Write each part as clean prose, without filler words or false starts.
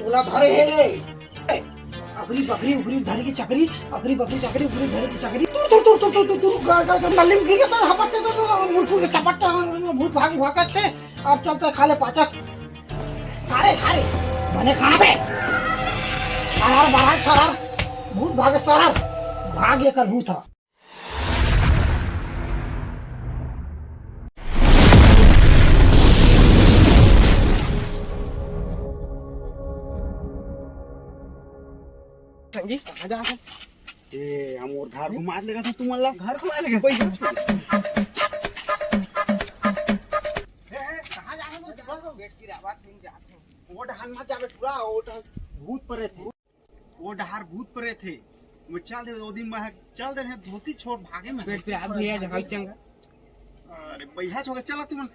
तोला धरे हे रे अगरी बकरी उगरी धरे की चकरी अगरी बकरी चकरी उगरी धरे की चकरी तू नल्ली में गिर गया हपटते तो मुल्फू के चपटता भूत भागत से अब चलते खा ले पाचक खारे बने खाना पे सरार बाहर सरार भूत भागे सरार भाग्य कर भूत था संगी कहाँ जा है? ए हम और घर घुमा लेगा था तुम अल्लाह घर घुमा लेगा कोई कहाँ जाने बोल गेट की आवाज सुन जाते हैं। वो डहान मत जावे पूरा वो भूत परे थे वो डहार भूत परे थे वो चल दे दो दिन में चल दे धोती छोड़ भागे में गेट पे आ भैया जगह चंगा अरे भैया छोड़ चला तुम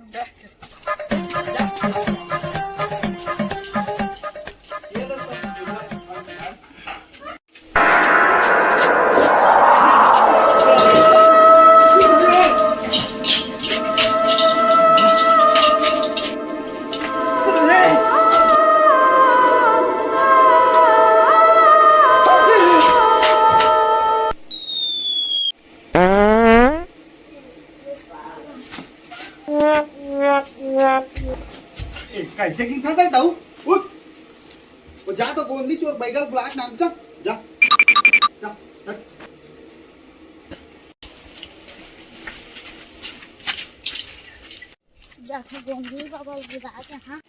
कैसे गिन था सकता हूँ उठ वो जा तो गोंदी चोर बैगल ब्लाक नाम जा जा जा जाके गोंदी बाबा बुला के हाँ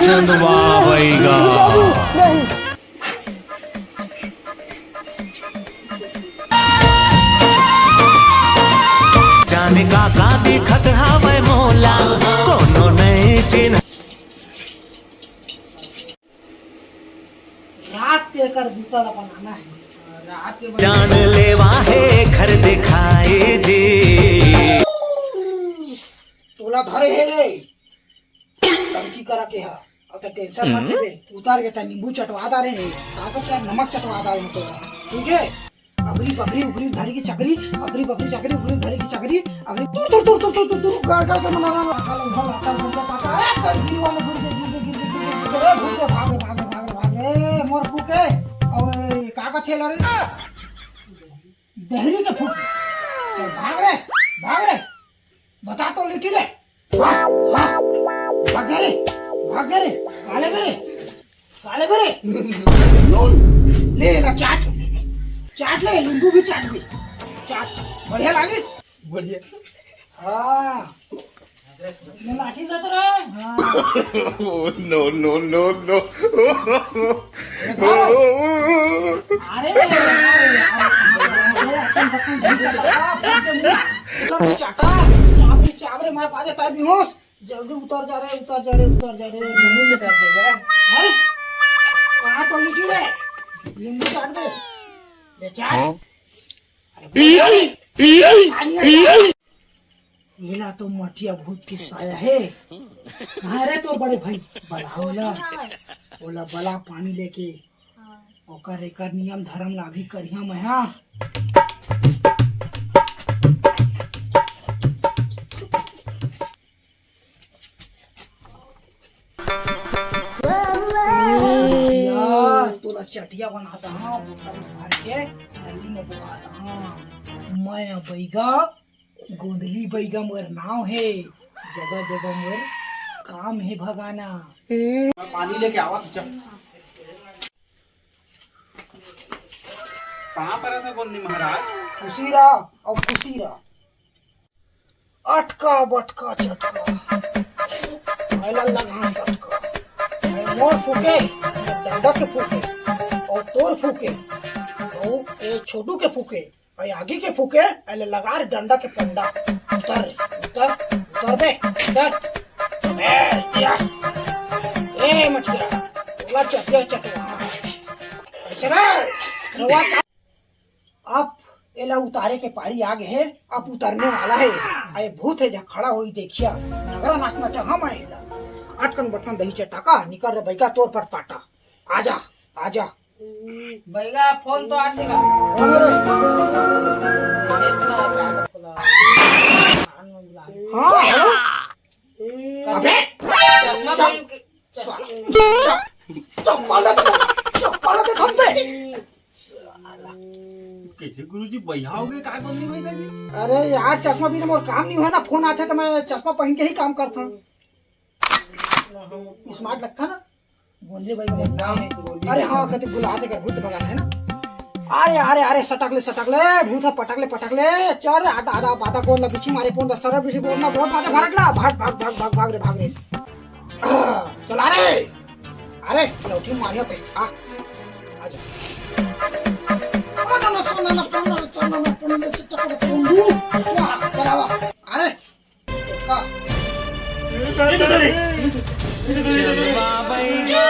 चंदवा बैगा जाने का दिखत हवे मोला कोनो नहीं चिन्ह रात के कर भूताला बनाना है रात के जान लेवा है घर दिखाए जी तोला धरे हे रे टंकी करा के हा अच्छा टेंशन मत ले उतार के नींबू चटवा दा रे ताकत का नमक चटवा दा रे तो ठीक है अगली बकरी उगरी धरी की चकरी अगली बकरी चकरी उगरी धरी की चकरी अगली तू गाड़ गाड़ के मना साला उठा लाता है पाता है कर गिर वाला गिर भाग मोर फूके और काका थेला रे दहरी के फूक भाग रे बता तो लिटी रे भाग जा रे काले बेरे नून ले ला चाट ले नींबू भी चाट दे चाट बढ़िया लागिस बढ़िया हाँ मैं लाठी जाता रे हाँ नो अरे चाटा चाबरे मार पा देता है बेहोश जल्दी उतर जा रहे नींबू में कर देगा हैं कहाँ तो लिखी रे नींबू चाट दे ले चाट अरे मिला तो मठिया भूत की साया है कहाँ रे तो बड़े भाई बला ओला बला पानी लेके ओकर एकर नियम धर्म ला भी करिया मैं हाँ तोला चटिया बनाता हाँ भर के नली में बुलाता हाँ मैं बैगा गोंदली बैगा मोर नाव है जगह जगह मोर काम है भगाना पानी लेके आवा जब कहाँ पर था गोंदी महाराज खुशीरा और खुशीरा अटका बटका चटका लगा सटका मोर फूके दादा के फूके और तोर फूके और ए छोटू के फूके और आगे के फूके अले लगा रे डंडा के पंडा उतर उतर उतर बे उतर दिया ए मछिया बोला चटे चटे ऐसे ना रवा आप एला उतारे के पारी आ गए है अब उतरने वाला है आए भूत है जहाँ खड़ा हुई देखिया नगरा नाचना चाह मैं अटकन बटकन दही चटाका निकल रे बैगा तोर पर पाटा आजा आजा बैगा फोन तो आज का हाँ हेलो अबे चश्मा पहन के चप्पल दे खंबे कैसे गुरुजी बहियाओगे काय बोलनी भाई दादी अरे यार चश्मा बिना मोर काम नहीं हुआ ना फोन आते तो मैं चश्मा पहन के ही काम करता हूँ स्मार्ट लगता ना गोंदली भाई का नाम है अरे हाँ कहते बुलाते कर भूत भगाना है ना अरे अरे अरे सटकले भूत पटकले चल आधा आधा आधा कौन ना पीछे मारे कौन सरर पीछे बोलना बहुत आधा भरकला भाग भाग भाग भाग भाग रे चला रे अरे लौटी मारियो पे आ आजा अरे चलवा बैगा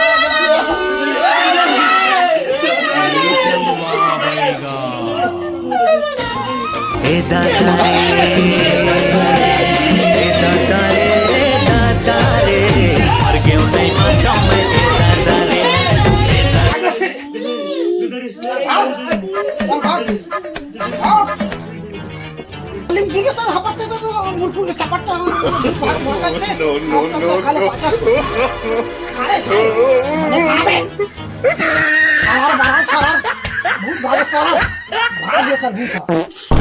चलवा बैगा ए दादा रे मर गयो नहीं माचा मैं ए दादा रे भूत भाग